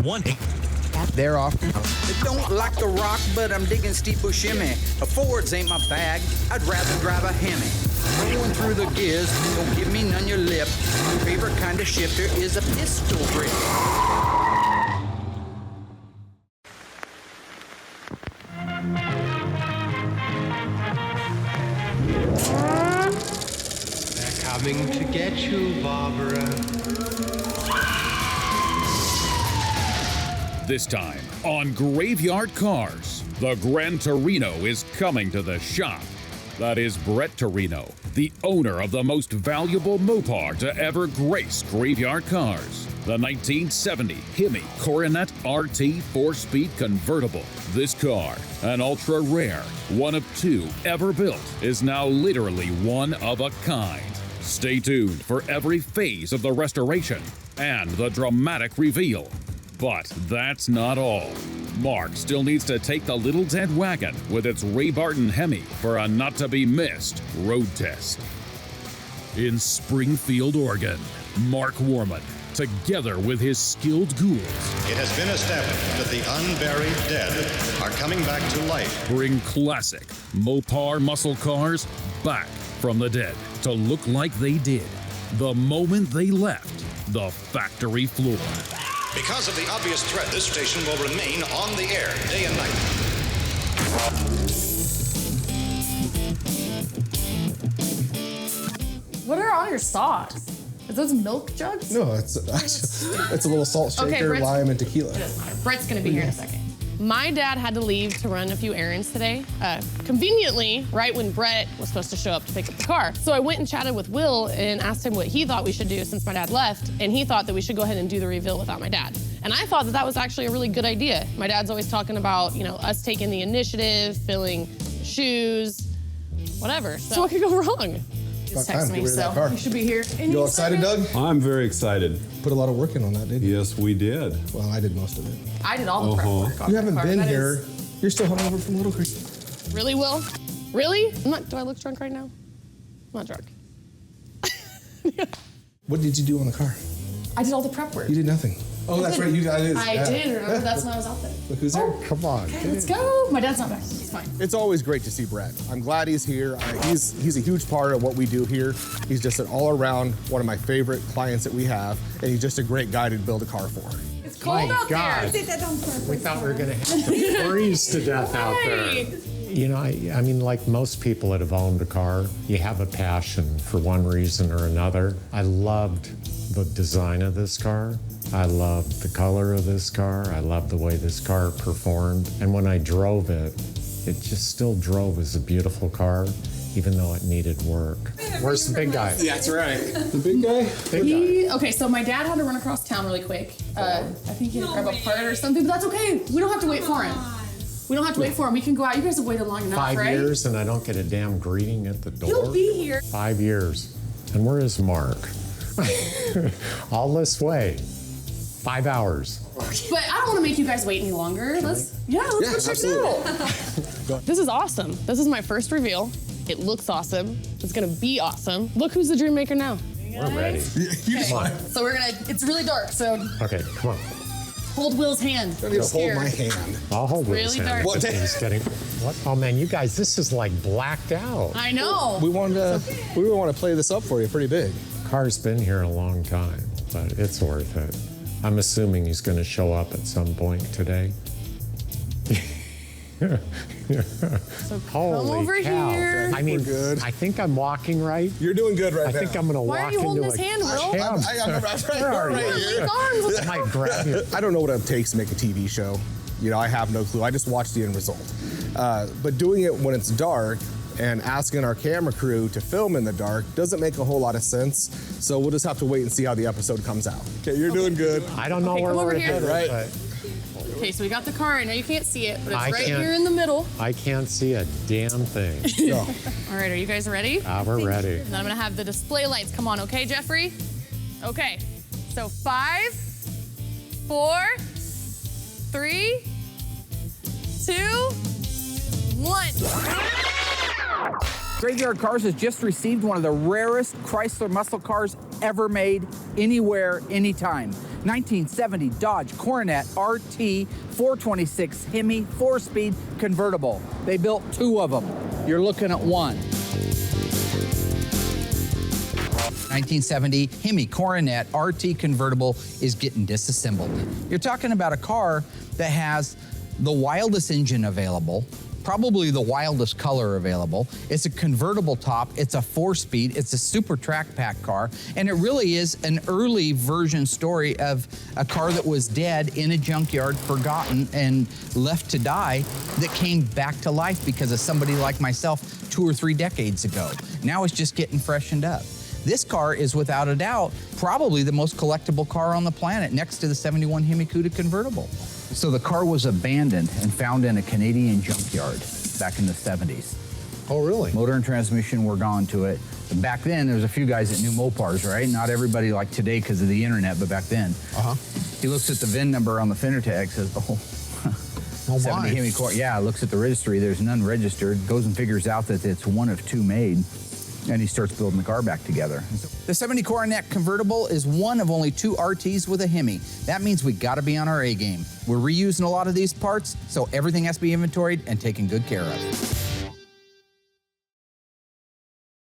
one. They're off. I don't like the rock, but I'm digging steep Buscemi. A Ford's ain't my bag, I'd rather drive a Hemi. Rolling through the gears, don't give me none your lip. My favorite kind of shifter is a pistol grip. They're coming to get you, Barbara. This time on Graveyard Carz, the Gran Torino is coming to the shop. That is Brett Torino, the owner of the most valuable Mopar to ever grace Graveyard Carz, the 1970 Hemi Coronet RT 4-speed convertible. This car, an ultra rare, one of two ever built, is now literally one of a kind. Stay tuned for every phase of the restoration and the dramatic reveal. But that's not all. Mark still needs to take the little dead wagon with its Ray Barton Hemi for a not-to-be-missed road test. In Springfield, Oregon, Mark Warman, together with his skilled ghouls, It has been established that the unburied dead are coming back to life. bring classic Mopar muscle cars back from the dead to look like they did the moment they left the factory floor. Because of the obvious threat, this station will remain on the air day and night. What are on your socks? Are those milk jugs? No, it's a little salt shaker, Okay, Brett's- lime, and tequila. It doesn't matter. Brett's gonna be here in a second. My dad had to leave to run a few errands today. Conveniently, right when Brett was supposed to show up to pick up the car. So I went and chatted with Will and asked him what he thought we should do since my dad left, and he thought that we should go ahead and do the reveal without my dad. And I thought that that was actually a really good idea. My dad's always talking about, you know, us taking the initiative, filling shoes, whatever. So what could go wrong? Just About time text to me, get rid of that so car. you should be here. You all excited, Doug? I'm very excited. Put a lot of work in on that, didn't you? Yes, we did. Well, I did most of it. I did all the prep work on You that haven't car. been That here. is- You're still hungover from Little Creek. Really, Will? Really? Do I look drunk right now? I'm not drunk. What did you do on the car? I did all the prep work. You did nothing. Oh, that's right. You did. I did, remember? That's when I was out there. Look who's there. Come on. Okay, let's go. My dad's not back. It's fine. It's always great to see Brett. I'm glad he's here. He's a huge part of what we do here. He's just an all-around one of my favorite clients that we have, and he's just a great guy to build a car for. It's cold out God. there. We thought we were going to have to freeze to death out there. You know, I mean, like most people that have owned a car, you have a passion for one reason or another. I loved the design of this car. I loved the color of this car. I loved the way this car performed. And when I drove it, it just still drove as a beautiful car, even though it needed work. Where's the big guy? That's right. The big guy? Okay, so my dad had to run across town really quick. I think he had to grab a part or something, but that's okay. We don't have to wait for him. We don't have to wait for him. We can go out. You guys have waited long enough, 5 right? years and I don't get a damn greeting at the door. He'll be here. 5 years. And where is Mark? All this way. 5 hours. But I don't want to make you guys wait any longer. Let's go check it out. This is awesome. This is my first reveal. It looks awesome. It's gonna be awesome. Look who's the dream maker now. We're ready. Come on. So it's really dark, so Okay, come on. hold Will's hand. Don't even hold my hand. I'll hold Really Will's hand. dark. What? He's getting. What? Oh man, you guys, this is like blacked out. I know. We want to play this up for you pretty big. Car's been here a long time, but it's worth it. I'm assuming he's going to show up at some point today. So come Holy over cow. here. I mean, good. I think I'm walking right. You're doing good right I now. think I'm going to Why are walk you holding into his a hand, Will? cab. I'm right Where are right you? here. Arms. I might grab you. I don't know what it takes to make a TV show. You know, I have no clue. I just watch the end result. But doing it when it's dark and asking our camera crew to film in the dark doesn't make a whole lot of sense. So we'll just have to wait and see how the episode comes out. Okay, you're doing good. I don't know Okay, where come over we're here. headed, Right. but Okay, so we got the car. I know you can't see it, but it's I right can't. here in the middle. I can't see a damn thing. No. All right, are you guys ready? We're ready. And then I'm gonna have the display lights come on, okay, Jeffrey? Okay, so 5, 4, 3, 2, 1. Graveyard Carz has just received one of the rarest Chrysler muscle cars ever made, anywhere, anytime. 1970 Dodge Coronet RT 426 Hemi 4-speed convertible. They built 2 of them. You're looking at one. 1970 Hemi Coronet RT convertible is getting disassembled. You're talking about a car that has the wildest engine available, probably the wildest color available. It's a convertible top, it's a 4-speed, it's a super track pack car, and it really is an early version story of a car that was dead in a junkyard, forgotten, and left to die, that came back to life because of somebody like myself 2 or 3 decades ago. Now it's just getting freshened up. This car is, without a doubt, probably the most collectible car on the planet, next to the 71 Hemi Cuda convertible. So the car was abandoned and found in a Canadian junkyard back in the 70s. Oh, really? Motor and transmission were gone to it. Back then, there was a few guys that knew Mopars, right? Not everybody like today because of the internet, but back then. He looks at the VIN number on the fender tag, says, oh, 70 Hemi car. Yeah, looks at the registry, there's none registered, goes and figures out that it's one of 2 made, and he starts building the car back together. The 70 Coronet convertible is one of only 2 RTs with a Hemi. That means we gotta be on our A game. We're reusing a lot of these parts, so everything has to be inventoried and taken good care of.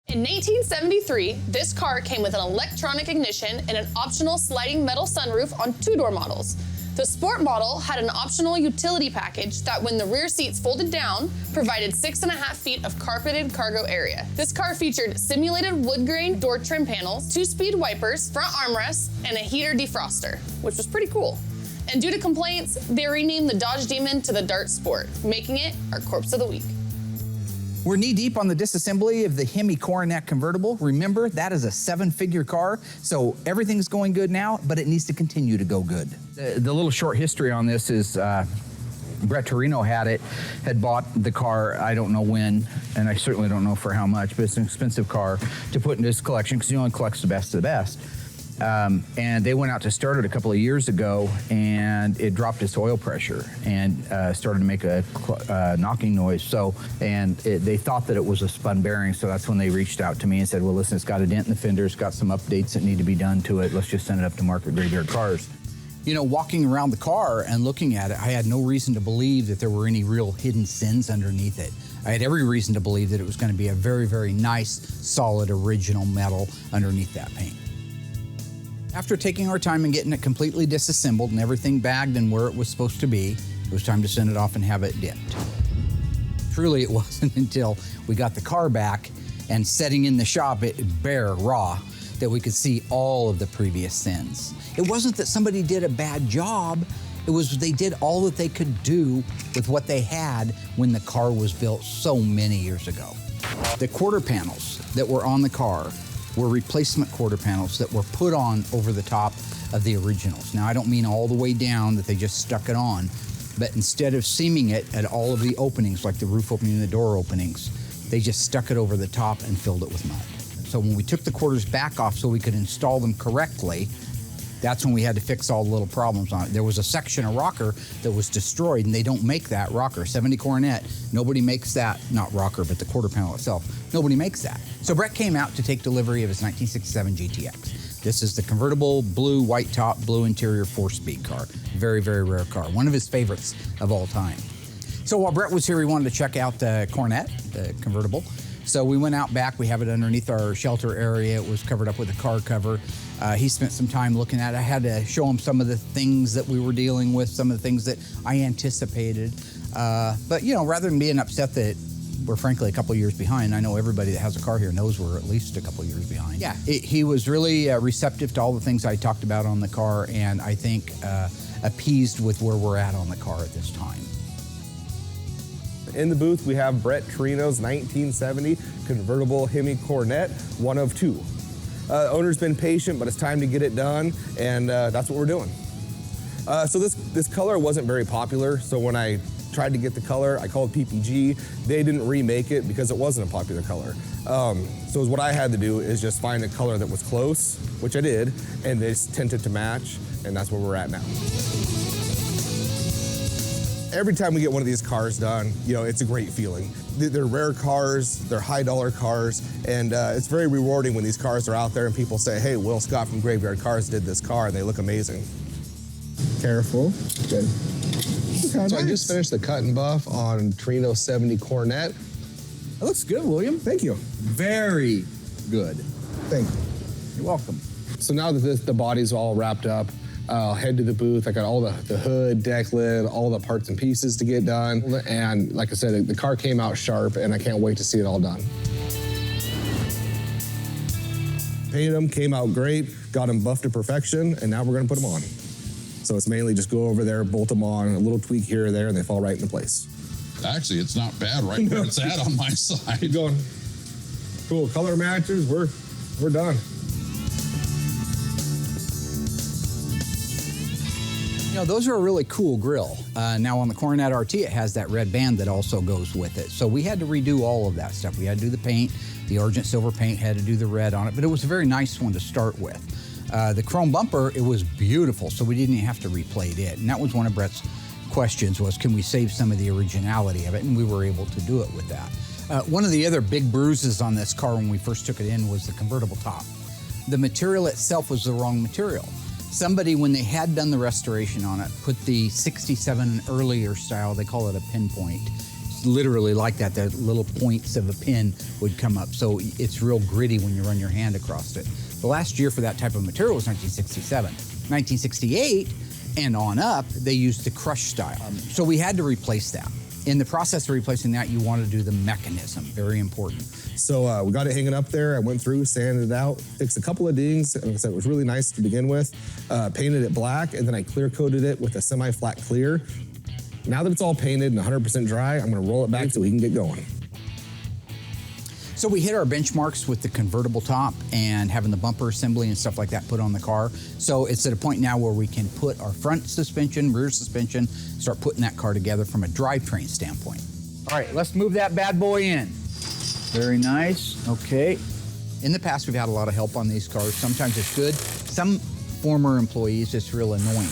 In 1973, this car came with an electronic ignition and an optional sliding metal sunroof on 2-door models. The Sport model had an optional utility package that, when the rear seats folded down, provided 6.5 feet of carpeted cargo area. This car featured simulated wood grain door trim panels, 2-speed wipers, front armrests, and a heater defroster, which was pretty cool. And due to complaints, they renamed the Dodge Demon to the Dart Sport, making it our Corpse of the Week. We're knee-deep on the disassembly of the Hemi Coronet convertible. Remember, that is a 7-figure car, so everything's going good now, but it needs to continue to go good. The little short history on this is Brett Torino had bought the car, I don't know when, and I certainly don't know for how much, but it's an expensive car to put in his collection because he only collects the best of the best. And they went out to start it a couple of years ago, and it dropped its oil pressure and started to make a knocking noise. They thought that it was a spun bearing, so that's when they reached out to me and said, well, listen, it's got a dent in the fender, it's got some updates that need to be done to it. Let's just send it up to Market Graveyard Cars. You know, walking around the car and looking at it, I had no reason to believe that there were any real hidden sins underneath it. I had every reason to believe that it was going to be a very, very nice, solid, original metal underneath that paint. After taking our time and getting it completely disassembled and everything bagged and where it was supposed to be, it was time to send it off and have it dipped. Truly, it wasn't until we got the car back and setting in the shop it bare, raw, that we could see all of the previous sins. It wasn't that somebody did a bad job, it was they did all that they could do with what they had when the car was built so many years ago. The quarter panels that were on the car were replacement quarter panels that were put on over the top of the originals. Now, I don't mean all the way down that they just stuck it on, but instead of seaming it at all of the openings, like the roof opening and the door openings, they just stuck it over the top and filled it with mud. So when we took the quarters back off so we could install them correctly, that's when we had to fix all the little problems on it. There was a section of rocker that was destroyed, and they don't make that rocker. 70 Coronet, nobody makes that, not rocker, but the quarter panel itself. Nobody makes that. So Brett came out to take delivery of his 1967 GTX. This is the convertible, blue, white top, blue interior, 4-speed car. Very, very rare car. One of his favorites of all time. So while Brett was here, he wanted to check out the Coronet, the convertible. So we went out back. We have it underneath our shelter area. It was covered up with a car cover. He spent some time looking at it. I had to show him some of the things that we were dealing with, some of the things that I anticipated. But, you know, rather than being upset that we're frankly a couple years behind, I know everybody that has a car here knows we're at least a couple years behind. Yeah, he was really receptive to all the things I talked about on the car, and I think appeased with where we're at on the car at this time. In the booth, we have Brett Torino's 1970 convertible Hemi Coronet, one of 2. Owner's been patient, but it's time to get it done, and that's what we're doing. So this color wasn't very popular, so when I tried to get the color, I called PPG. They didn't remake it because it wasn't a popular color. So what I had to do is just find a color that was close, which I did, and they just tinted to match, and that's where we're at now. Every time we get one of these cars done, you know, it's a great feeling. They're rare cars, they're high-dollar cars, and it's very rewarding when these cars are out there and people say, hey, Will Scott from Graveyard Cars did this car, and they look amazing. Careful. Good. Okay, so I just finished the cut and buff on Torino 70 Coronet. That looks good, William. Thank you. Very good. Thank you. You're welcome. So now that the body's all wrapped up, I'll head to the booth. I got all the hood, deck lid, all the parts and pieces to get done. And like I said, the car came out sharp and I can't wait to see it all done. Painted them, came out great, got them buffed to perfection, and now we're gonna put them on. So it's mainly just go over there, bolt them on, a little tweak here or there, and they fall right into place. Actually, it's not bad right where it's at on my side. Keep going. Cool, color matches, we're done. You know, those are a really cool grill. Now on the Coronet RT, it has that red band that also goes with it. So we had to redo all of that stuff. We had to do the paint, the Argent Silver paint, had to do the red on it, but it was a very nice one to start with. The chrome bumper, it was beautiful, so we didn't have to replate it. And that was one of Brett's questions was, can we save some of the originality of it? And we were able to do it with that. One of the other big bruises on this car when we first took it in was the convertible top. The material itself was the wrong material. Somebody, when they had done the restoration on it, put the 67 earlier style, they call it a pinpoint. It's literally like that, the little points of a pin would come up. So it's real gritty when you run your hand across it. The last year for that type of material was 1967. 1968 and on up, they used the crush style. So we had to replace that. In the process of replacing that, you want to do the mechanism, very important. So we got it hanging up there. I went through, sanded it out, fixed a couple of dings. Like I said, it was really nice to begin with. Painted it black, and then I clear coated it with a semi-flat clear. Now that it's all painted and 100% dry, I'm gonna roll it back so we can get going. So we hit our benchmarks with the convertible top and having the bumper assembly and stuff like that put on the car. So it's at a point now where we can put our front suspension, rear suspension, start putting that car together from a drivetrain standpoint. All right, let's move that bad boy in. Very nice, okay. In the past, we've had a lot of help on these cars. Sometimes it's good. Some former employees, it's real annoying.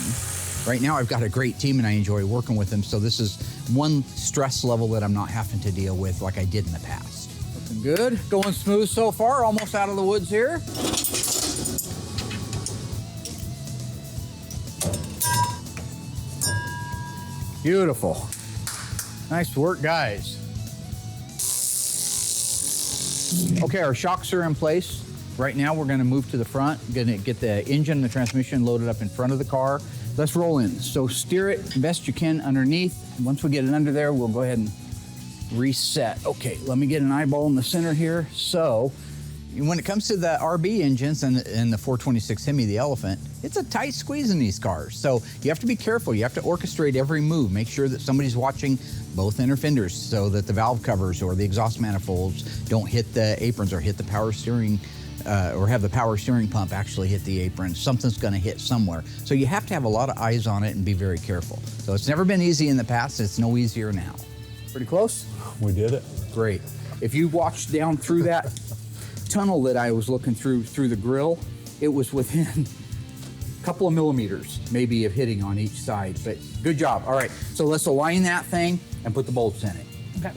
Right now, I've got a great team and I enjoy working with them. So this is one stress level that I'm not having to deal with like I did in the past. Looking good, going smooth so far, almost out of the woods here. Beautiful. Nice work, guys. Okay, our shocks are in place. Right now, we're gonna move to the front, gonna get the engine and the transmission loaded up in front of the car. Let's roll in. So steer it best you can underneath. Once we get it under there, we'll go ahead and reset. Okay, let me get an eyeball in the center here. So when it comes to the RB engines and the 426 Hemi, the Elephant, it's a tight squeeze in these cars. So you have to be careful. You have to orchestrate every move. Make sure that somebody's watching both inner fenders so that the valve covers or the exhaust manifolds don't hit the aprons or hit the power steering or have the power steering pump actually hit the apron. Something's gonna hit somewhere. So you have to have a lot of eyes on it and be very careful. So it's never been easy in the past. It's no easier now. Pretty close? We did it. Great. If you watched down through that tunnel that I was looking through the grill, it was within a couple of millimeters maybe of hitting on each side, but good job. All right, so let's align that thing and put the bolts in it. Okay.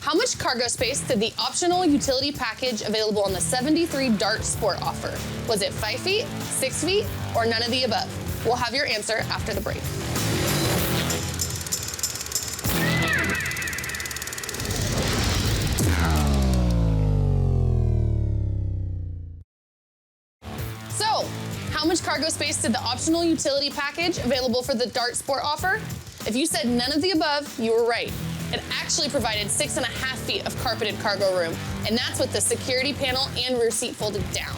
How much cargo space did the optional utility package available on the 73 Dart Sport offer? Was it 5 feet, 6 feet, or none of the above? We'll have your answer after the break. So, how much cargo space did the optional utility package available for the Dart Sport offer? If you said none of the above, you were right. It actually provided 6.5 feet of carpeted cargo room, and that's with the security panel and rear seat folded down.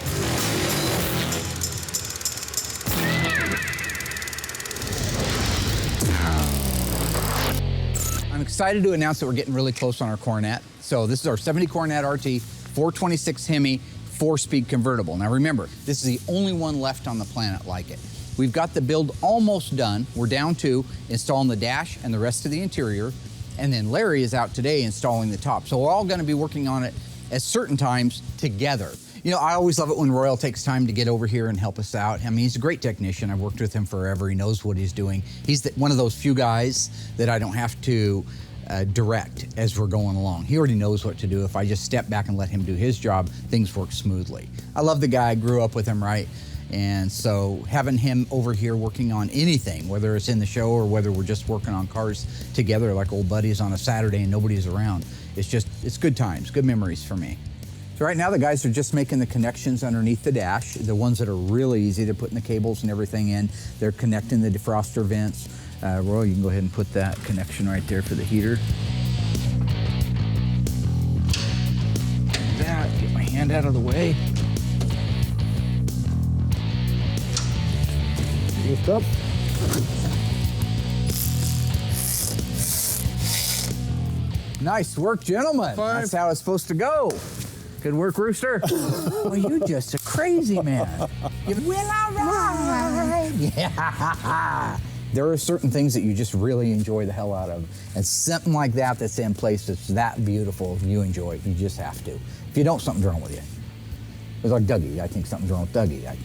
I'm excited to announce that we're getting really close on our Coronet. So this is our 70 Coronet RT, 426 Hemi, 4-speed convertible. Now remember, this is the only one left on the planet like it. We've got the build almost done. We're down to installing the dash and the rest of the interior. And then Larry is out today installing the top. So we're all gonna be working on it at certain times together. You know, I always love it when Royal takes time to get over here and help us out. I mean, he's a great technician. I've worked with him forever. He knows what he's doing. He's one of those few guys that I don't have to direct as we're going along. He already knows what to do. If I just step back and let him do his job, things work smoothly. I love the guy. I grew up with him, right? And so having him over here working on anything, whether it's in the show or whether we're just working on cars together like old buddies on a Saturday and nobody's around, it's good times, good memories for me. So right now the guys are just making the connections underneath the dash, the ones that are really easy. They're putting the cables and everything in. They're connecting the defroster vents. Roy, you can go ahead and put that connection right there for the heater. Get my hand out of the way. Lift up. Nice work, gentlemen. That's how it's supposed to go. Good work, Rooster. Well, you're just a crazy man. You will all right. Yeah. There are certain things that you just really enjoy the hell out of. And something like that that's in place that's that beautiful, you enjoy it. You just have to. If you don't, something's wrong with you. It's like Dougie. I think something's wrong with Dougie.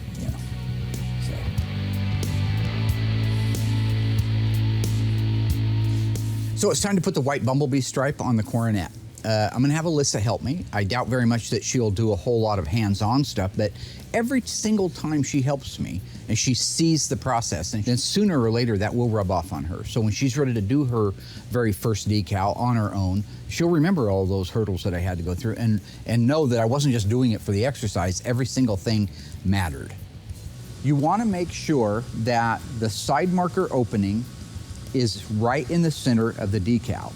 So it's time to put the white bumblebee stripe on the Coronet. I'm gonna have Alyssa help me. I doubt very much that she'll do a whole lot of hands-on stuff, but every single time she helps me and she sees the process, and then sooner or later that will rub off on her. So when she's ready to do her very first decal on her own, she'll remember all those hurdles that I had to go through and know that I wasn't just doing it for the exercise. Every single thing mattered. You wanna make sure that the side marker opening is right in the center of the decal.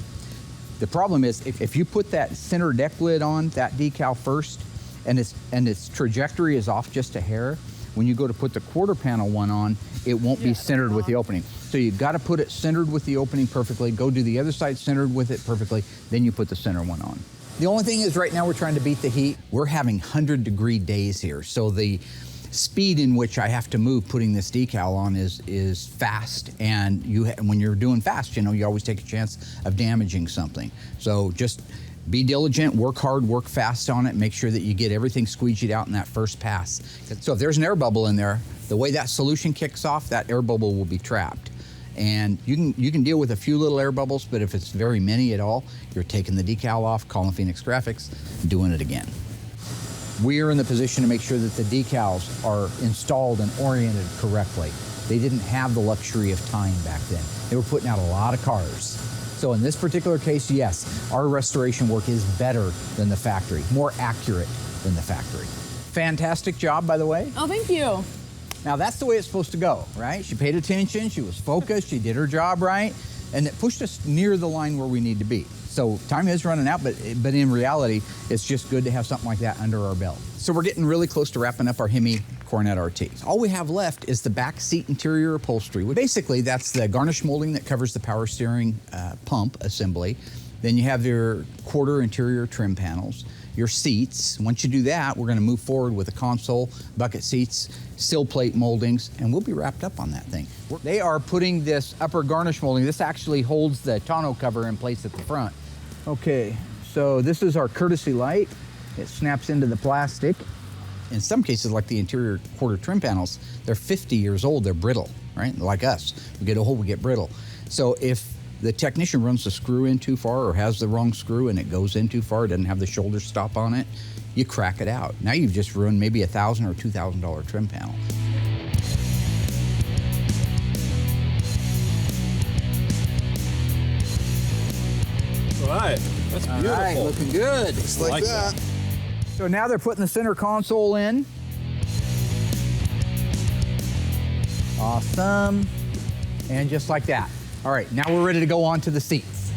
The problem is if you put that center deck lid on that decal first and its trajectory is off just a hair, when you go to put the quarter panel one on, it won't be centered with the opening. So you've got to put it centered with the opening perfectly, go do the other side centered with it perfectly, then you put the center one on. The only thing is right now we're trying to beat the heat. We're having 100-degree days here, so the speed in which I have to move putting this decal on is fast, and when you're doing fast, you know, you always take a chance of damaging something. So just be diligent, work hard, work fast on it, make sure that you get everything squeegeed out in that first pass. So if there's an air bubble in there, the way that solution kicks off, that air bubble will be trapped. And you can deal with a few little air bubbles, but if it's very many at all, you're taking the decal off, calling Phoenix Graphics, and doing it again. We are in the position to make sure that the decals are installed and oriented correctly. They didn't have the luxury of time back then. They were putting out a lot of cars. So in this particular case, yes, our restoration work is better than the factory, more accurate than the factory. Fantastic job, by the way. Oh, thank you. Now that's the way it's supposed to go, right? She paid attention, she was focused, she did her job right, and it pushed us near the line where we need to be. So time is running out, but in reality, it's just good to have something like that under our belt. So we're getting really close to wrapping up our Hemi Coronet RT. All we have left is the back seat interior upholstery. Basically, that's the garnish molding that covers the power steering pump assembly. Then you have your quarter interior trim panels, your seats. Once you do that, we're gonna move forward with the console, bucket seats, sill plate moldings, and we'll be wrapped up on that thing. They are putting this upper garnish molding. This actually holds the tonneau cover in place at the front. Okay, so this is our courtesy light. It snaps into the plastic. In some cases, like the interior quarter trim panels, they're 50 years old, they're brittle, right? Like us, we get old, we get brittle. So if the technician runs the screw in too far or has the wrong screw and it goes in too far, it doesn't have the shoulder stop on it, you crack it out. Now you've just ruined maybe a $1,000 or $2,000 trim panel. All right, that's beautiful. All right, looking good. Just like that. So now they're putting the center console in. Awesome. And just like that. All right, now we're ready to go on to the seats.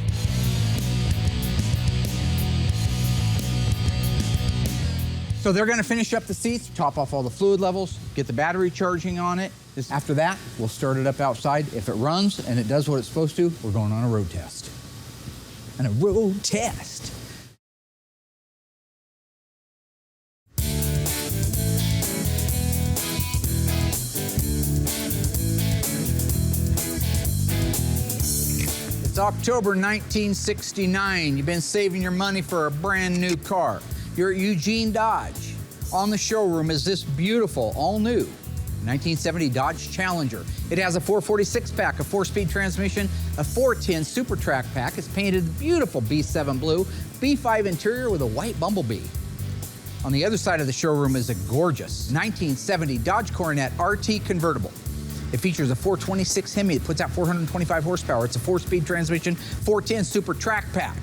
So they're gonna finish up the seats, top off all the fluid levels, get the battery charging on it. After that, we'll start it up outside. If it runs and it does what it's supposed to, we're going on a road test. And a road test. It's October 1969. You've been saving your money for a brand new car. You're at Eugene Dodge. On the showroom is this beautiful, all-new 1970 Dodge Challenger. It has a 446 pack, a 4-speed transmission, a 410 Super Track pack. It's painted beautiful B7 blue, B5 interior with a white bumblebee. On the other side of the showroom is a gorgeous 1970 Dodge Coronet RT Convertible. It features a 426 Hemi that puts out 425 horsepower. It's a 4-speed transmission, 410 Super Track pack.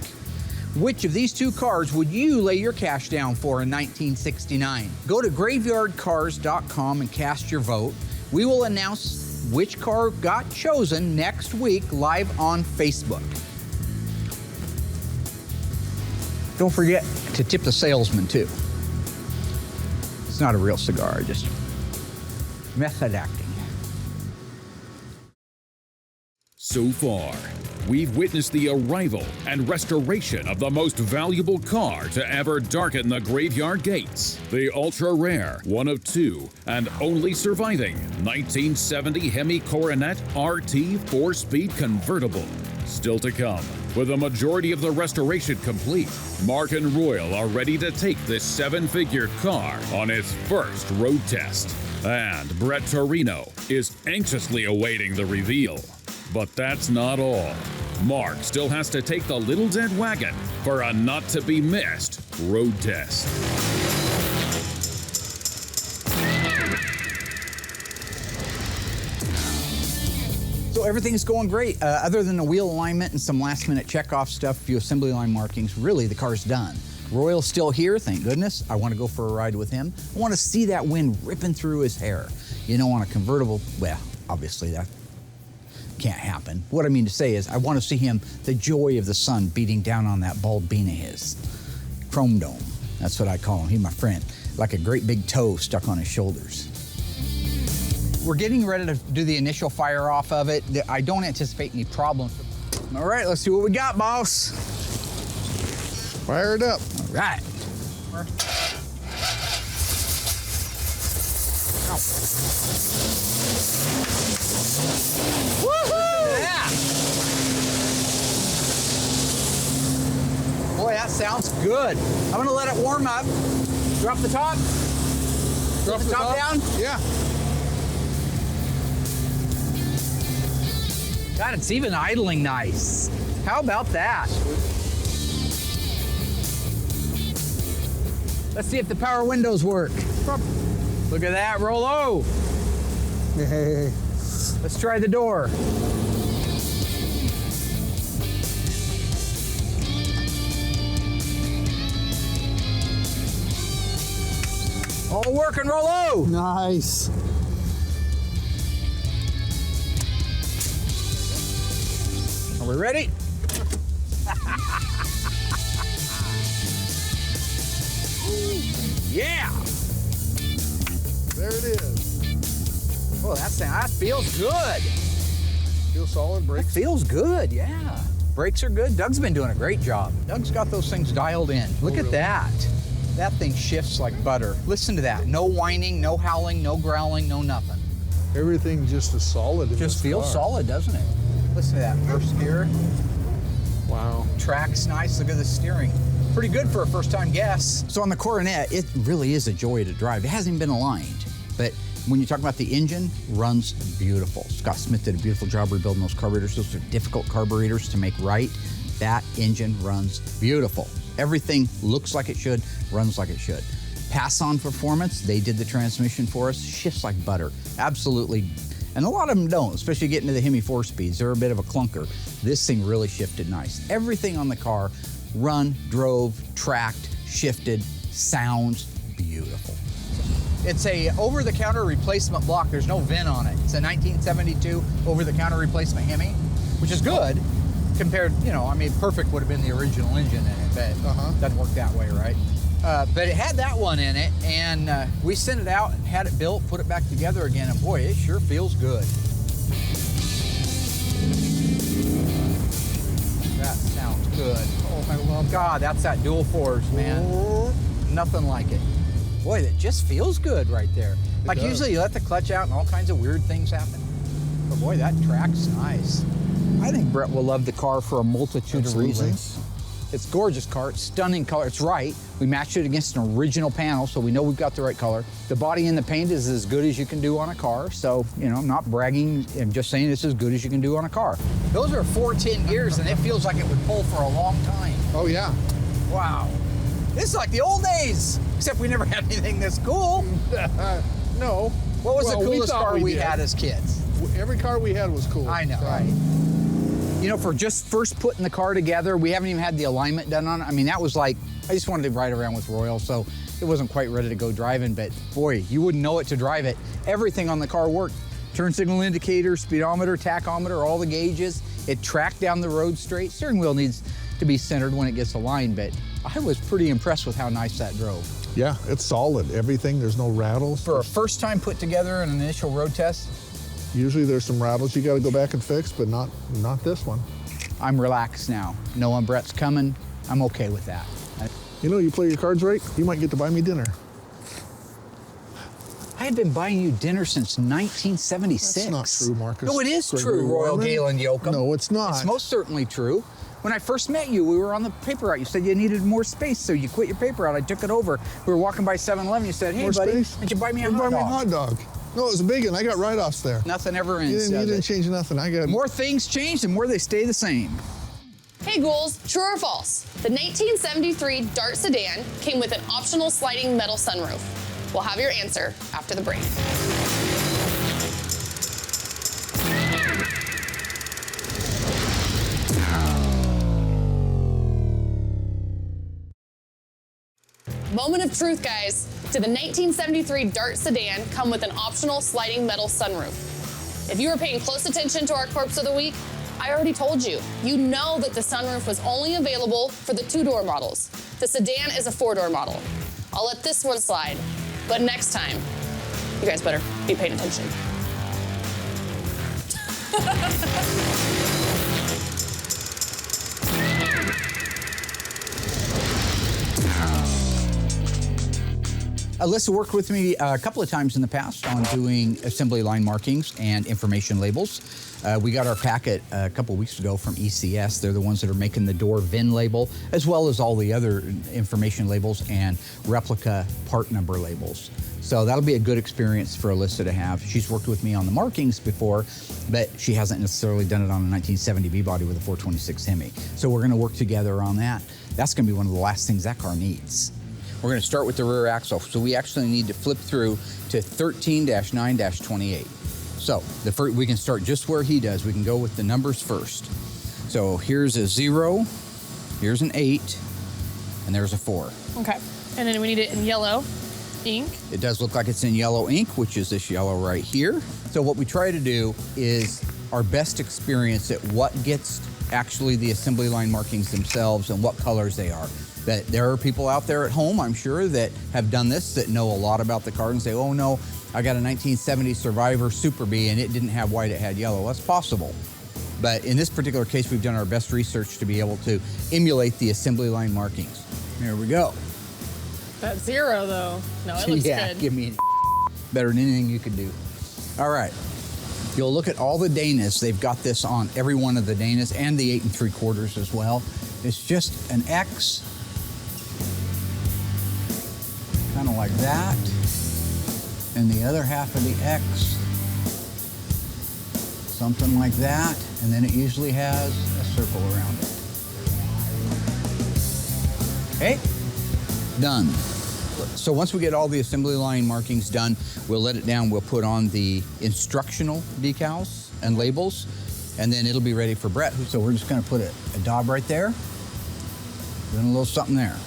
Which of these two cars would you lay your cash down for in 1969? Go to graveyardcars.com and cast your vote. We will announce which car got chosen next week live on Facebook. Don't forget to tip the salesman too. It's not a real cigar, just method acting. So far, we've witnessed the arrival and restoration of the most valuable car to ever darken the graveyard gates. The ultra-rare, one of two, and only surviving 1970 Hemi Coronet RT 4-speed convertible. Still to come. With a majority of the restoration complete, Mark and Royal are ready to take this 7-figure car on its first road test. And Brett Torino is anxiously awaiting the reveal. But that's not all. Mark still has to take the little dead wagon for a not-to-be-missed road test. So everything's going great. Other than the wheel alignment and some last-minute check-off stuff, a few assembly line markings, really the car's done. Royal's still here, thank goodness. I want to go for a ride with him. I want to see that wind ripping through his hair. You know, on a convertible, well, obviously that can't happen. What I mean to say is I want to see him, the joy of the sun beating down on that bald bean of his. Chrome dome, that's what I call him. He's my friend. Like a great big toe stuck on his shoulders. We're getting ready to do the initial fire off of it. I don't anticipate any problems. All right, let's see what we got, boss. Fire it up. All right. Woohoo! Yeah. Boy, that sounds good. I'm gonna let it warm up. Drop the top. Drop the top down. Yeah. God, it's even idling nice. How about that? Let's see if the power windows work. Look at that, Rollo. Hey. Let's try the door. All working, Rollo. Nice. Are we ready? Yeah. There it is. Oh, that feels good. Feel solid, brakes. Feels good, yeah. Brakes are good. Doug's been doing a great job. Doug's got those things dialed in. Look at that. That thing shifts like butter. Listen to that. No whining, no howling, no growling, no nothing. Everything just is solid. Just feels solid, doesn't it? Listen to that first gear. Wow. Track's nice. Look at the steering. Pretty good for a first-time guest. So on the Coronet, it really is a joy to drive. It hasn't even been aligned, but when you talk about the engine, runs beautiful. Scott Smith did a beautiful job rebuilding those carburetors. Those are difficult carburetors to make right. That engine runs beautiful. Everything looks like it should, runs like it should. Pass-on performance, they did the transmission for us, shifts like butter. Absolutely. And a lot of them don't, especially getting to the Hemi 4-speeds. They're a bit of a clunker. This thing really shifted nice. Everything on the car, run, drove, tracked, shifted, sounds beautiful. It's a over-the-counter replacement block. There's no VIN on it. It's a 1972 over-the-counter replacement Hemi, which is good compared, you know, I mean, perfect would have been the original engine in it, but doesn't work that way, right? But it had that one in it, and we sent it out and had it built, put it back together again, and boy, it sure feels good. That sounds good. Oh, I love God, that's that dual fours, man. Nothing like it. Boy, that just feels good right there. Like usually you let the clutch out and all kinds of weird things happen. But boy, that track's nice. I think Brett will love the car for a multitude Absolutely. of reasons. It's a gorgeous car, it's stunning color, it's right. We matched it against an original panel, so we know we've got the right color. The body and the paint is as good as you can do on a car, so, you know, I'm not bragging, I'm just saying it's as good as you can do on a car. Those are 410 gears, and it feels like it would pull for a long time. Oh, yeah. Wow. This is like the old days, except we never had anything this cool. No. What was Well, the we coolest thought car we we did. had as kids? Every car we had was cool. I know, right? You know, for just first putting the car together, we haven't even had the alignment done on it. I mean, that was like, I just wanted to ride around with Royal, so it wasn't quite ready to go driving, but boy, you wouldn't know it to drive it. Everything on the car worked. Turn signal indicator, speedometer, tachometer, all the gauges. It tracked down the road straight. Steering wheel needs to be centered when it gets aligned, but I was pretty impressed with how nice that drove. Yeah, it's solid. Everything, there's no rattles. For a first time put together in an initial road test, Usually there's some rattles you got to go back and fix, but not this one. I'm relaxed now. Knowing Brett's coming, I'm okay with that. You know, you play your cards right, you might get to buy me dinner. I had been buying you dinner since 1976. That's not true, Marcus. No, it is Gregory true, Royal Warman. Galen Yoakum. No, it's not. It's most certainly true. When I first met you, we were on the paper route. You said you needed more space, so you quit your paper route. I took it over. We were walking by 7-Eleven. You said, hey, More buddy, space? did you buy me a You hot buy dog? me a hot dog. No, it was a big one. I got write-offs there. Nothing ever You ends, didn't does it? change nothing. I got More things change, the more they stay the same. Hey ghouls, true or false? The 1973 Dart sedan came with an optional sliding metal sunroof. We'll have your answer after the break. Moment of truth, guys. Did the 1973 Dart sedan come with an optional sliding metal sunroof? If you were paying close attention to our Corpse of the Week, I already told you. You know that the sunroof was only available for the 2-door models. The sedan is a 4-door model. I'll let this one slide, but next time, you guys better be paying attention. Alyssa worked with me a couple of times in the past on doing assembly line markings and information labels. We got our packet a couple of weeks ago from ECS. They're the ones that are making the door Vin Label, as well as all the other information labels and replica part number labels. So that'll be a good experience for Alyssa to have. She's worked with me on the markings before, but she hasn't necessarily done it on a 1970 V-body with a 426 Hemi. So we're gonna work together on that. That's gonna be one of the last things that car needs. We're going to start with the rear axle. So we actually need to flip through to 13-9-28. So we can start just where he does. We can go with the numbers first. So here's a 0, here's an 8, and there's a 4. Okay, and then we need it in yellow ink. It does look like it's in yellow ink, which is this yellow right here. So what we try to do is our best experience at what gets actually the assembly line markings themselves and what colors they are. That there are people out there at home, I'm sure, that have done this, that know a lot about the car and say, oh no, I got a 1970 Survivor Super Bee and it didn't have white, it had yellow. That's possible. But in this particular case, we've done our best research to be able to emulate the assembly line markings. There we go. That 0 though, no, it looks Yeah, good. give me better than anything you can do. All right. You'll look at all the Danas. They've got this on every one of the Danas and the 8 3/4 as well. It's just an X, kind of like that, and the other half of the X, something like that, and then it usually has a circle around it. Okay, done. So once we get all the assembly line markings done, we'll let it down, we'll put on the instructional decals and labels, and then it'll be ready for Brett. So we're just gonna put a daub right there, then a little something there.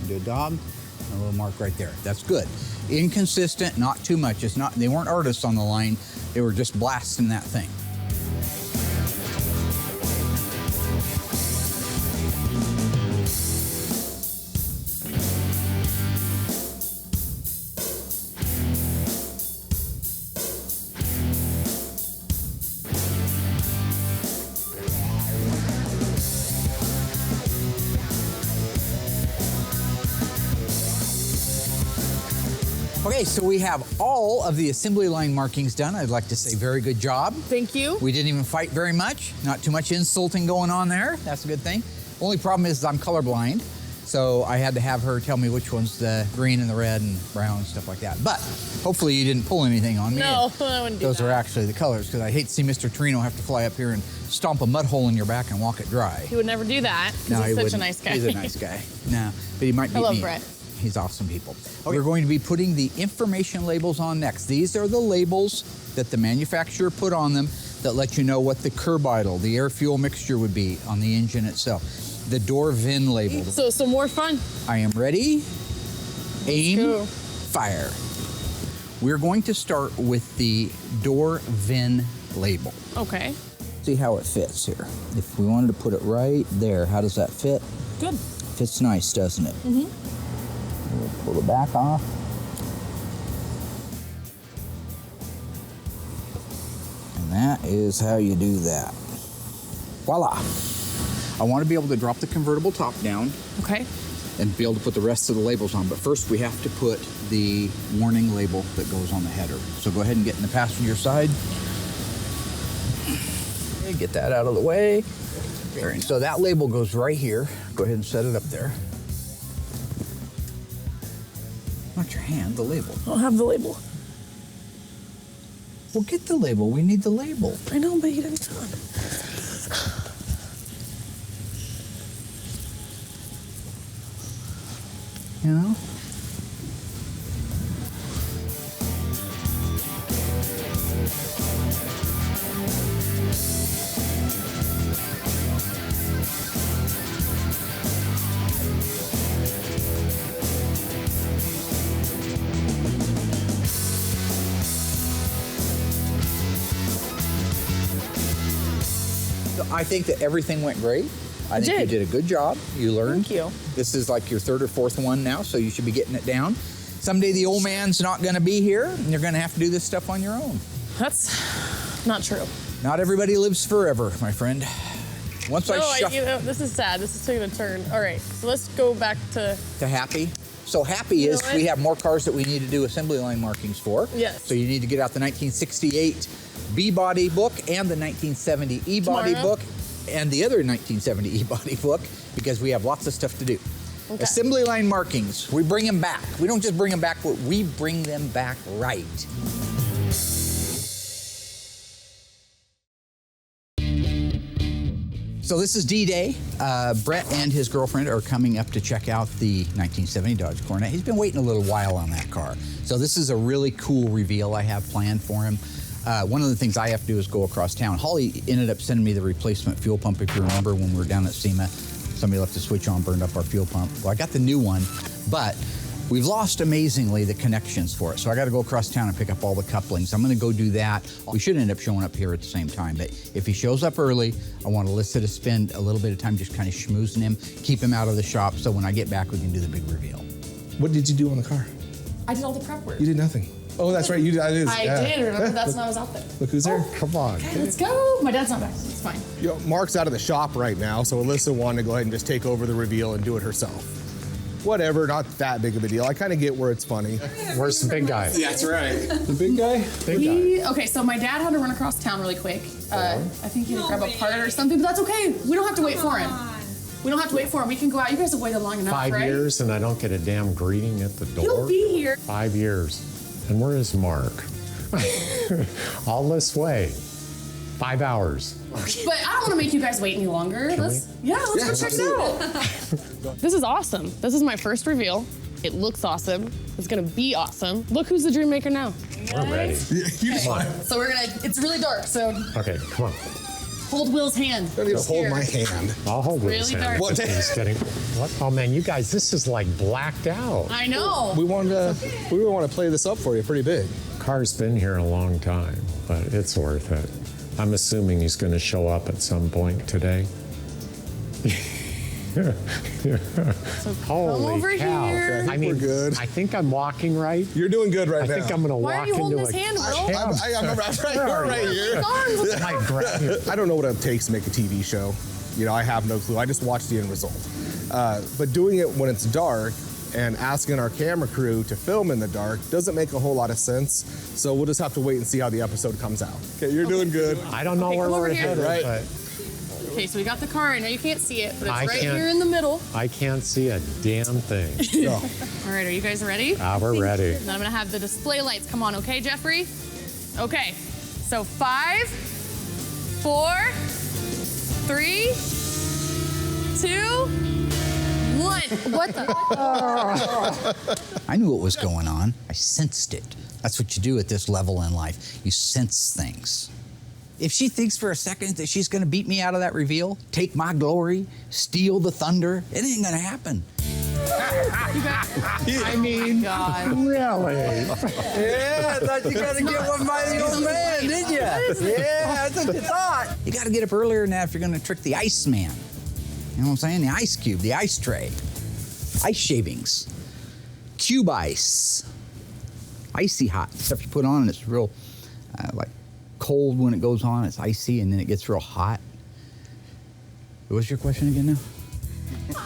Do a daub, and a little mark right there. That's good. Inconsistent, not too much. It's not, they weren't artists on the line, they were just blasting that thing. Okay, so we have all of the assembly line markings done. I'd like to say very good job. Thank you. We didn't even fight very much. Not too much insulting going on there. That's a good thing. Only problem is I'm colorblind, so I had to have her tell me which one's the green and the red and brown and stuff like that. But hopefully you didn't pull anything on me. No, I wouldn't do Those that. are actually the colors, because I hate to see Mr. Torino have to fly up here and stomp a mud hole in your back and walk it dry. He would never do that. 'Cause No, he's he such a wouldn't. nice guy. He's a nice guy. No, but he might be I love mean. Brett. He's awesome people. Okay. We're going to be putting the information labels on next. These are the labels that the manufacturer put on them that let you know what the curb idle, the air fuel mixture would be on the engine itself. The door VIN label. So some more fun. I am ready. Aim, go. fire. We're going to start with the door VIN label. Okay. See how it fits here. If we wanted to put it right there, how does that fit? Good. Fits nice, doesn't it? Mm-hmm. We'll pull the back off. And that is how you do that. Voila. I want to be able to drop the convertible top down Okay. and be able to put the rest of the labels on. But first we have to put the warning label that goes on the header. So go ahead and get in the passenger side. Okay, get that out of the way. There. So that label goes right here. Go ahead and set it up there. Not your hand, the label. I'll have the label. Well, get the label. We need the label. I know, but you didn't tell him. You know? So I think that everything went great. I think you did a good job. You learned. Thank you. This is like your third or fourth one now, so you should be getting it down. Someday the old man's not going to be here, and you're going to have to do this stuff on your own. That's not true. Not everybody lives forever, my friend. Once I shuffle this is sad. This is taking a turn. All right, so let's go back to to happy. So happy is we have more cars that we need to do assembly line markings for. Yes. So you need to get out the 1968 B-body book and the 1970 E-body Tomorrow? book and the other 1970 E-body book, because we have lots of stuff to do. Okay. Assembly line markings, we bring them back. We don't just bring them back, but we bring them back right. So this is D-Day. Brett and his girlfriend are coming up to check out the 1970 Dodge Coronet. He's been waiting a little while on that car. So this is a really cool reveal I have planned for him. One of the things I have to do is go across town. Holly ended up sending me the replacement fuel pump, if you remember, when we were down at SEMA. Somebody left the switch on, burned up our fuel pump. Well, I got the new one, but we've lost, amazingly, the connections for it. So I got to go across town and pick up all the couplings. I'm going to go do that. We should end up showing up here at the same time, but if he shows up early, I want Alyssa to spend a little bit of time just kind of schmoozing him, keep him out of the shop, so when I get back, we can do the big reveal. What did you do on the car? I did all the prep work. You did nothing. Oh, that's right. You did. I did. Remember, that's when I was out there. Look who's there. Come on. Okay, let's go. My dad's not back, so it's fine. You know, Mark's out of the shop right now, so Alyssa wanted to go ahead and just take over the reveal and do it herself. Whatever, not that big of a deal. I kind of get where it's funny. Where's the big guy? That's right. The big guy? Big guy. Okay, so my dad had to run across town really quick. I think he had to grab a part or something, but that's okay. We don't have to wait for him. We don't have to wait for him. We can go out. You guys have waited long enough, 5 right? years and I don't get a damn greeting at the door. He'll be here. 5 years. And where is Mark? All this way. 5 hours. But I don't want to make you guys wait any longer. Let's go check it out. This is awesome. This is my first reveal. It looks awesome. It's gonna be awesome. Look who's the dream maker now. We're ready. Come on. So we're gonna, it's really dark, so Okay, come on. hold Will's hand. Don't even hold Here. my hand. I'll hold Will's Really hand. dark. He's getting, what? Oh man, you guys, this is like blacked out. I know. We want to play this up for you pretty big. Car's been here a long time, but it's worth it. I'm assuming he's going to show up at some point today. So Holy come over cow. here. I think we're good. I think I'm walking right. You're doing good right I now. think I'm going to Why are walk you into holding a his hand, Will? I'm right here. Arms. I grab you. I don't know what it takes to make a TV show. You know, I have no clue. I just watch the end result. But doing it when it's dark and asking our camera crew to film in the dark doesn't make a whole lot of sense. So we'll just have to wait and see how the episode comes out. Okay, you're doing good. I don't know where come over we're here. headed, Right. but Okay, so we got the car. I know you can't see it, but it's I right can't- here in the middle. I can't see a damn thing. No. All right, are you guys ready? We're ready. Then I'm gonna have the display lights come on, okay, Jeffrey? Okay, so 5, 4, 3, 2, 1. What the? I knew what was going on. I sensed it. That's what you do at this level in life. You sense things. If she thinks for a second that she's gonna beat me out of that reveal, take my glory, steal the thunder, it ain't gonna happen. I mean, really? Yeah, I thought you gotta get one by the old man, did you? Yeah, that's what you thought. You gotta get up earlier than that if you're gonna trick the ice man. You know what I'm saying? The ice cube, the ice tray, ice shavings, cube ice, icy hot stuff you put on, and it's real like cold when it goes on. It's icy, and then it gets real hot. What's your question again now?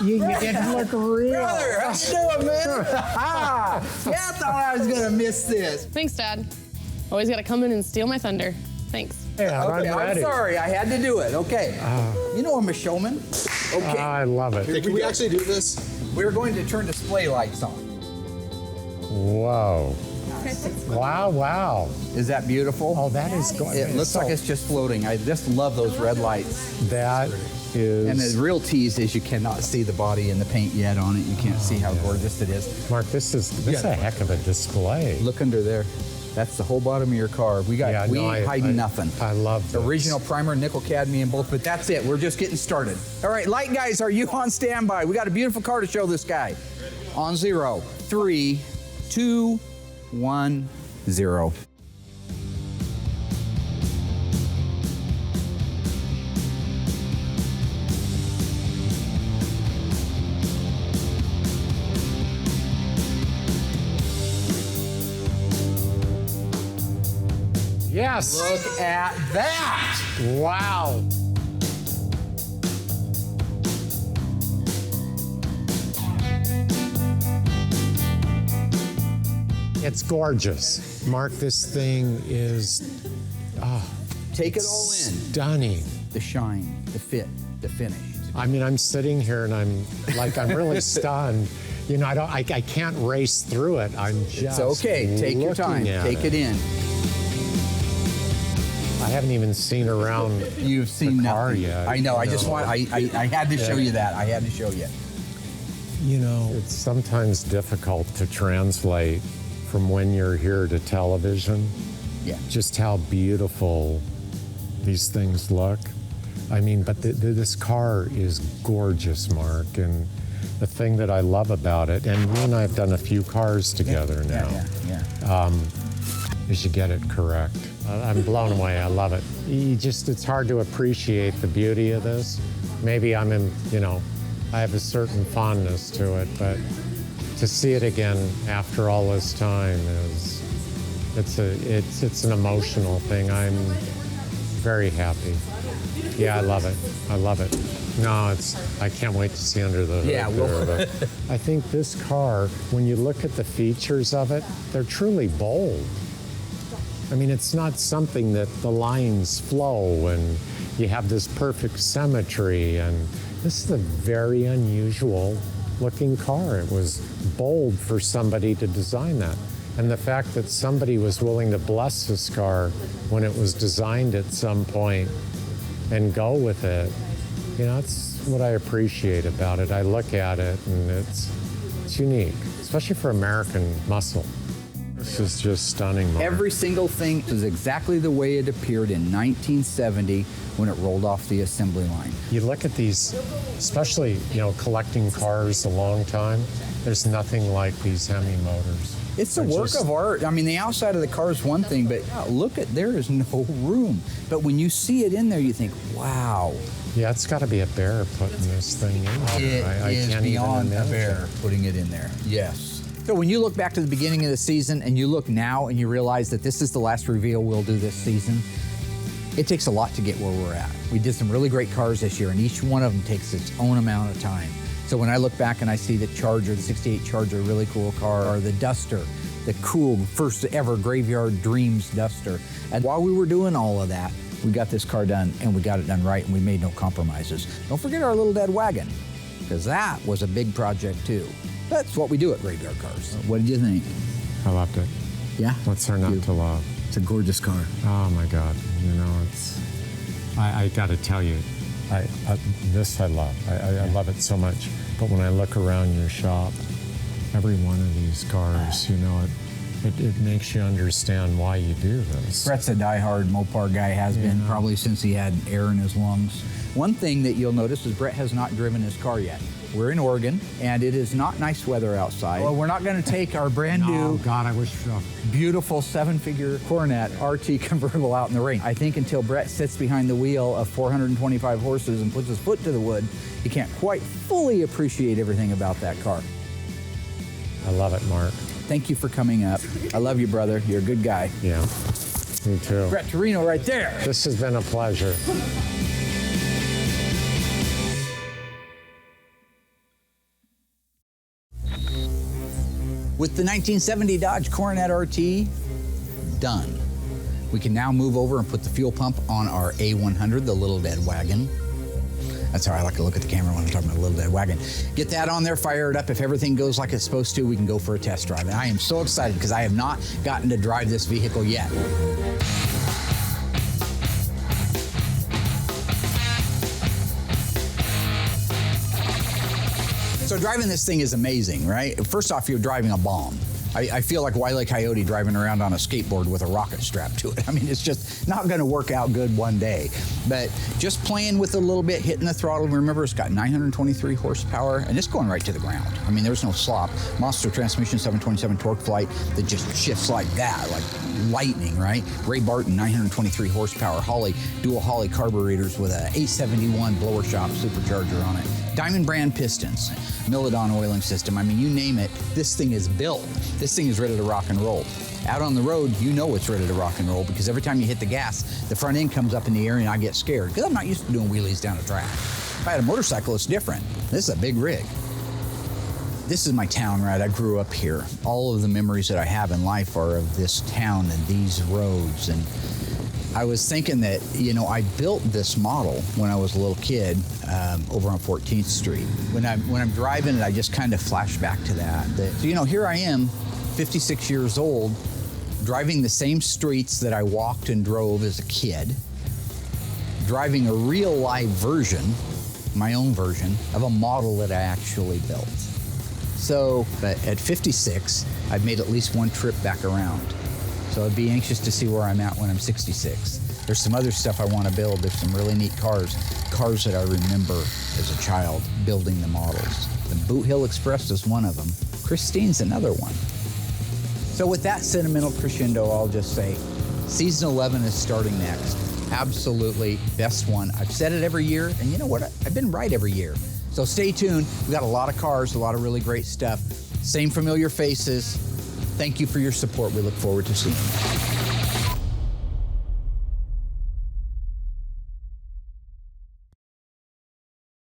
You didn't look real. Brother, how you doing, man? Yeah, I thought I was gonna miss this. Thanks, Dad. Always gotta come in and steal my thunder. Thanks. Yeah, Okay, I'm I'm ready. sorry, I had to do it. Okay. You know I'm a showman. Okay. I love it. Hey, can we actually do this? We're going to turn display lights on. Whoa. Wow, wow. Is that beautiful? Oh, that is good. It looks like it's just floating. I just love those red lights. That is. And the real tease is you cannot see the body and the paint yet on it. You can't see how gorgeous it is. Mark, this is a heck of a display. Look under there. That's the whole bottom of your car. We ain't hiding nothing. I love this. Original primer, nickel cadmium, both, but that's it. We're just getting started. All right, light guys, are you on standby? We got a beautiful car to show this guy. On 0, 3, 2, 1, 0. Yes. Look at that. Wow. It's gorgeous. Mark, this thing is Take it all in. stunning. The shine, the fit, the finish. I mean, I'm sitting here and I'm really stunned. You know, I can't race through it. I'm just It's okay. Take your time. Take it in. I haven't even seen around. You've seen the car nothing. yet. I know. I just want. I had to show you that. I had to show you. You know, it's sometimes difficult to translate from when you're here to television. Yeah. Just how beautiful these things look. I mean, but this car is gorgeous, Mark, and the thing that I love about it, and you and I have done a few cars together now, is you get it correct. I'm blown away. I love it. It's hard to appreciate the beauty of this. Maybe I have a certain fondness to it, but to see it again after all this time it's an emotional thing. I'm very happy. Yeah, I love it. I love it. No, I can't wait to see under the hood. Yeah, there, but I think this car, when you look at the features of it, they're truly bold. I mean, it's not something that the lines flow and you have this perfect symmetry, and this is a very unusual looking car. It was bold for somebody to design that. And the fact that somebody was willing to bless this car when it was designed at some point and go with it, it's what I appreciate about it. I look at it and it's unique, especially for American muscle. This is just stunning, Mark. Every single thing is exactly the way it appeared in 1970 when it rolled off the assembly line. You look at these, especially, collecting cars a long time, there's nothing like these Hemi motors. It's a work of art. I mean, the outside of the car is one thing, but there is no room. But when you see it in there, you think, wow. Yeah, it's got to be a bear putting this thing in there. It is beyond a bear putting it in there. Yes. So when you look back to the beginning of the season and you look now and you realize that this is the last reveal we'll do this season, it takes a lot to get where we're at. We did some really great cars this year, and each one of them takes its own amount of time. So when I look back and I see the Charger, the 68 Charger, really cool car, or the Duster, the cool first ever Graveyard Dreams Duster. And while we were doing all of that, we got this car done, and we got it done right, and we made no compromises. Don't forget our little dead wagon, because that was a big project too. That's what we do at Graveyard Cars. What did you think? I loved it. Yeah? What's there not to love? It's a gorgeous car. Oh my God, you know, it's, I gotta tell you, this I love. I love it so much. But when I look around your shop, every one of these cars, you know, it makes you understand why you do this. Brett's a diehard Mopar guy, has been probably since he had air in his lungs. One thing that you'll notice is Brett has not driven his car yet. We're in Oregon, and it is not nice weather outside. Well, we're not going to take our brand new, God, I wish, beautiful 7-figure Coronet RT convertible out in the rain. I think until Brett sits behind the wheel of 425 horses and puts his foot to the wood, he can't quite fully appreciate everything about that car. I love it, Mark. Thank you for coming up. I love you, brother. You're a good guy. Yeah, me too. Brett Torino right there. This has been a pleasure. With the 1970 Dodge Coronet RT done, we can now move over and put the fuel pump on our A100, the little dead wagon. That's how I like to look at the camera when I'm talking about a little dead wagon. Get that on there, fire it up. If everything goes like it's supposed to, we can go for a test drive. And I am so excited because I have not gotten to drive this vehicle yet. So driving this thing is amazing, right? First off, you're driving a bomb. I feel like Wile E. Coyote driving around on a skateboard with a rocket strapped to it. I mean, it's just not gonna work out good one day. But just playing with it a little bit, hitting the throttle. Remember, it's got 923 horsepower, and it's going right to the ground. I mean, there's no slop. Monster transmission, 727 torque flight that just shifts like that, like lightning, right? Ray Barton, 923 horsepower. Holley, dual Holley carburetors with a 871 blower shop supercharger on it. Diamond brand pistons, Milodon oiling system. I mean, you name it, this thing is built. This thing is ready to rock and roll. Out on the road, you know it's ready to rock and roll because every time you hit the gas, the front end comes up in the air and I get scared because I'm not used to doing wheelies down a track. If I had a motorcycle, it's different. This is a big rig. This is my town, right? I grew up here. All of the memories that I have in life are of this town and these roads. And I was thinking that, you know, I built this model when I was a little kid over on 14th Street. When I'm driving it, I just kind of flash back to that. So, you know, here I am, 56 years old, driving the same streets that I walked and drove as a kid, driving a real live version, my own version, of a model that I actually built. So, but at 56, I've made at least one trip back around. So I'd be anxious to see where I'm at when I'm 66. There's some other stuff I want to build. There's some really neat cars that I remember as a child building the models. The Boot Hill Express is one of them. Christine's another one. So with that sentimental crescendo, I'll just say, season 11 is starting next. Absolutely best one. I've said it every year, and you know what? I've been right every year. So stay tuned. We've got a lot of cars, a lot of really great stuff. Same familiar faces. Thank you for your support. We look forward to seeing you.